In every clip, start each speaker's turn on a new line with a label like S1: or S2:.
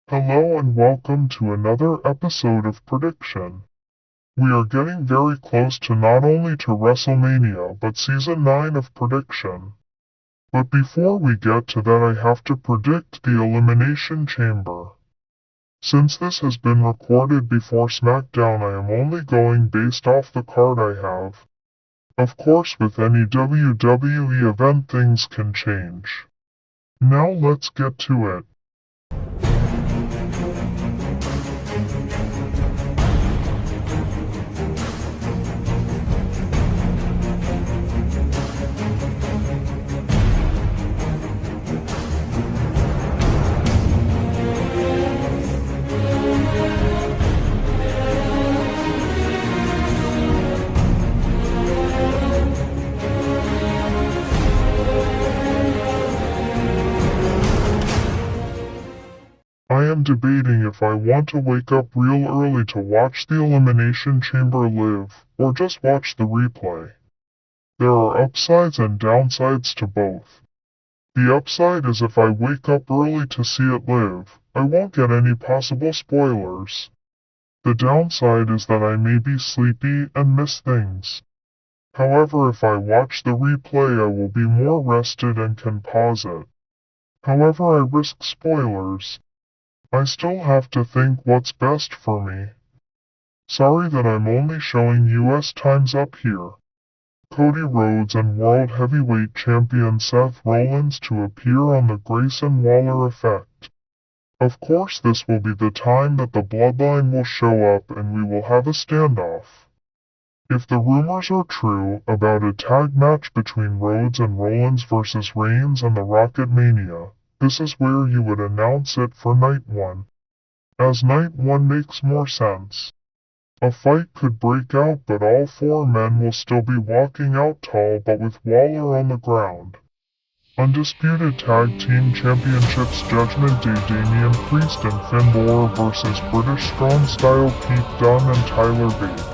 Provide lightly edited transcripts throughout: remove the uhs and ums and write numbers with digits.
S1: Hello and welcome to another episode of Prediction. We are getting very close to not only to WrestleMania but Season 9 of Prediction. But before we get to that I have to predict the Elimination Chamber. Since this has been recorded before SmackDown I am only going based off the card I have. Of course with any WWE event things can change. Now let's get to it. I am debating if I want to wake up real early to watch the Elimination Chamber live, or just watch the replay. There are upsides and downsides to both. The upside is if I wake up early to see it live, I won't get any possible spoilers. The downside is that I may be sleepy and miss things. However, if I watch the replay I will be more rested and can pause it. However, I risk spoilers. I still have to think what's best for me. Sorry that I'm only showing US times up here. Cody Rhodes and World Heavyweight Champion Seth Rollins to appear on the Grayson Waller effect. Of course this will be the time that the Bloodline will show up and we will have a standoff. If the rumors are true about a tag match between Rhodes and Rollins versus Reigns and the Rocket Mania, this is where you would announce it for Night 1. As Night 1 makes more sense. A fight could break out but all four men will still be walking out tall but with Waller on the ground. Undisputed Tag Team Championships Judgment Day Damian Priest and Finn Balor versus British Strong Style Pete Dunne and Tyler Bate.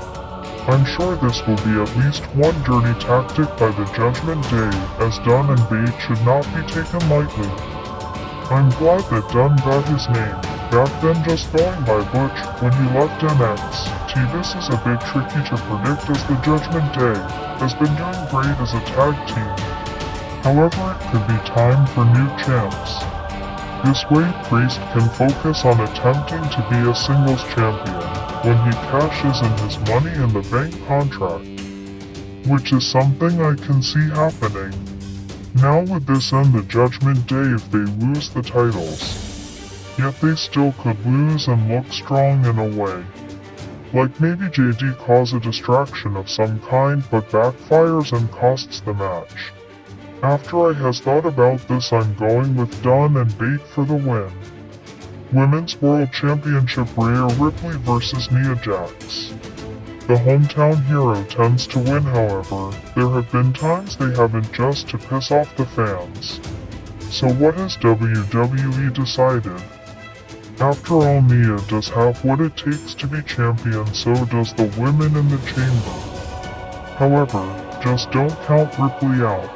S1: I'm sure this will be at least one dirty tactic by the Judgment Day, as Dunne and Bate should not be taken lightly. I'm glad that Dunne got his name, back then just going by Butch, when he left NXT. This is a bit tricky to predict as the Judgment Day has been doing great as a tag team. However, it could be time for new champs. This way Priest can focus on attempting to be a singles champion when he cashes in his Money in the Bank contract, which is something I can see happening. Now would this end the Judgment Day if they lose the titles? Yet they still could lose and look strong in a way. Like maybe JD cause a distraction of some kind but backfires and costs the match. After I has thought about this I'm going with Dunne and Bate for the win. Women's World Championship Rhea Ripley versus Nia Jax. The hometown hero tends to win, however. There have been times they haven't, just to piss off the fans. So what has WWE decided? After all, Nia does have what it takes to be champion, so does the women in the chamber. However, just don't count Ripley out.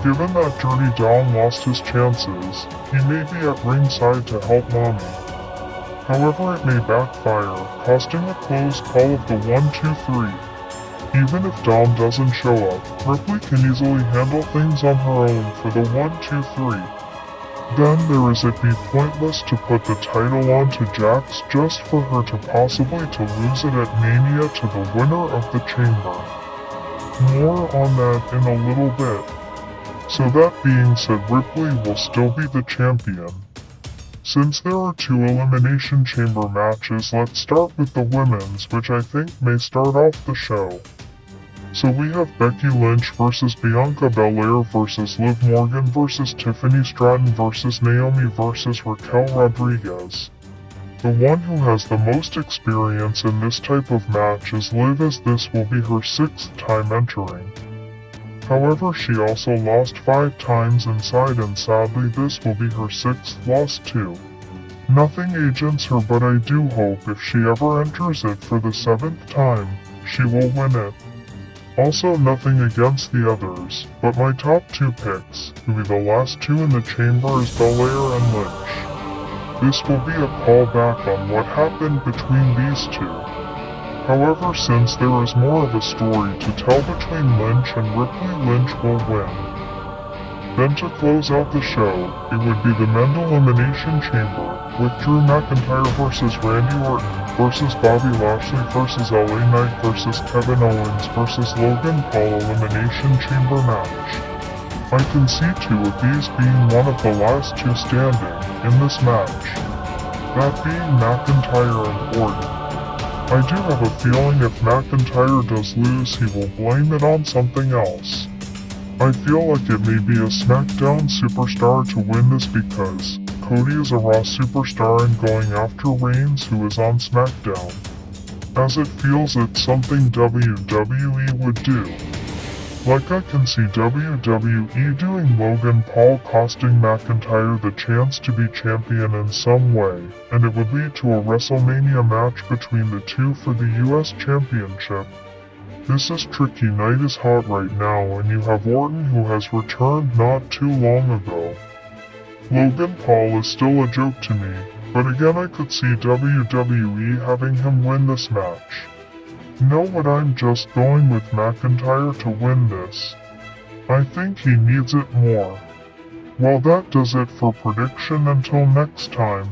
S1: Given that Dirty Dom lost his chances, he may be at ringside to help Mommy. However, it may backfire, costing a close call of the 1-2-3. Even if Dom doesn't show up, Ripley can easily handle things on her own for the 1-2-3. Then there is it be pointless to put the title on to Jax just for her to possibly to lose it at Mania to the winner of the chamber. More on that in a little bit. So that being said, Ripley will still be the champion. Since there are two Elimination Chamber matches, let's start with the women's, which I think may start off the show. So we have Becky Lynch versus Bianca Belair versus Liv Morgan versus Tiffany Stratton versus Naomi versus Raquel Rodriguez. The one who has the most experience in this type of match is Liv, as this will be her 6th time entering. However, she also lost 5 times inside, and sadly this will be her 6th loss too. Nothing agents her, but I do hope if she ever enters it for the 7th time, she will win it. Also, nothing against the others, but my top 2 picks, who be the last 2 in the chamber, is Belair and Lynch. This will be a callback on what happened between these two. However, since there is more of a story to tell between Lynch and Ripley, Lynch will win. Then to close out the show, it would be the men's Elimination Chamber, with Drew McIntyre versus Randy Orton versus Bobby Lashley versus LA Knight versus Kevin Owens versus Logan Paul Elimination Chamber match. I can see two of these being one of the last two standing in this match, that being McIntyre and Orton. I do have a feeling if McIntyre does lose, he will blame it on something else. I feel like it may be a SmackDown superstar to win this because Cody is a Raw superstar and going after Reigns, who is on SmackDown, as it feels it's something WWE would do. Like I can see WWE doing Logan Paul costing McIntyre the chance to be champion in some way, and it would lead to a WrestleMania match between the two for the US Championship. This is tricky. Night is hot right now, and you have Orton, who has returned not too long ago. Logan Paul is still a joke to me, but again I could see WWE having him win this match. You know what, I'm just going with McIntyre to win this. I think he needs it more. Well, that does it for prediction. Until next time.